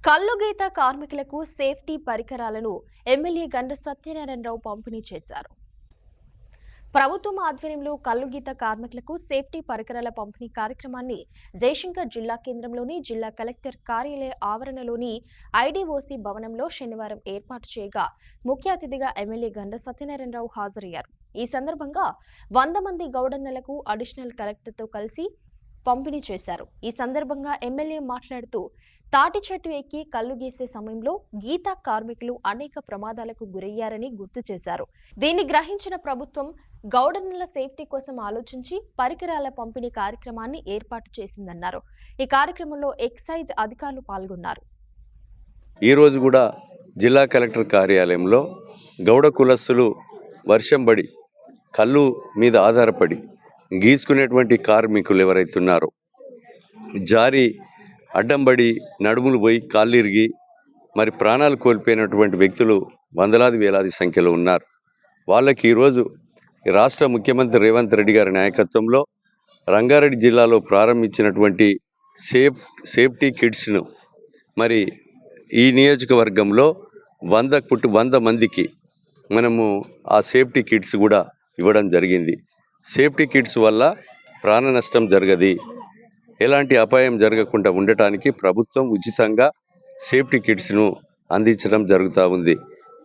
కల్లుగీత కార్మికులకు సేఫ్టీ పరికరాలను ఎమ్మెల్యే గండ్ర సత్యనారాయణరావు పంపిణీ చేశారు. ప్రభుత్వం ఆధ్వర్యంలో కల్లుగీత కార్మికులకు సేఫ్టీ పరికరాల పంపిణీ కార్యక్రమాన్ని జయశంకర్ జిల్లా కేంద్రంలోని జిల్లా కలెక్టర్ కార్యాలయ ఆవరణలోని ఐడీఓసీ భవనంలో శనివారం ఏర్పాటు చేయగా ముఖ్య అతిథిగా ఎమ్మెల్యే గండ్ర సత్యనారాయణరావు హాజరయ్యారు. ఈ సందర్భంగా 100 మంది గౌడన్నలకు అడిషనల్ కలెక్టర్తో కలిసి పంపిణీ చేశారు. ఈ సందర్భంగా ఎమ్మెల్యే మాట్లాడుతూ తాటి చెట్టు ఎక్కి కల్లు గీసే సమయంలో గీతా కార్మికులు అనేక ప్రమాదాలకు గురయ్యారని గుర్తు చేశారు. దీన్ని గ్రహించిన ప్రభుత్వం గౌడన్నల సేఫ్టీ కోసం ఆలోచించి పరికరాల పంపిణీ కార్యక్రమాన్ని ఏర్పాటు చేసిందన్నారు. ఈ కార్యక్రమంలో ఎక్సైజ్ అధికారులు పాల్గొన్నారు. ఈ రోజు కూడా జిల్లా కలెక్టర్ కార్యాలయంలో గౌడ కులస్తులు వర్షం పడి కల్లు మీద ఆధారపడి గీసుకునేటువంటి కార్మికులు ఎవరైతే ఉన్నారో జారి అడ్డంబడి నడుములు పోయి కాళ్ళు ఇరిగి మరి ప్రాణాలు కోల్పోయినటువంటి వ్యక్తులు వందలాది వేలాది సంఖ్యలో ఉన్నారు. వాళ్ళకి ఈరోజు రాష్ట్ర ముఖ్యమంత్రి రేవంత్ రెడ్డి గారి నాయకత్వంలో రంగారెడ్డి జిల్లాలో ప్రారంభించినటువంటి సేఫ్టీ కిట్స్ను మరి ఈ నియోజకవర్గంలో 100 మందికి మనము ఆ సేఫ్టీ కిట్స్ కూడా ఇవ్వడం జరిగింది. సేఫ్టీ కిట్స్ వల్ల ప్రాణ నష్టం జరగది, ఎలాంటి అపాయం జరగకుండా ఉండటానికి ప్రభుత్వం ఉచితంగా సేఫ్టీ కిట్స్ను అందించడం జరుగుతూ ఉంది.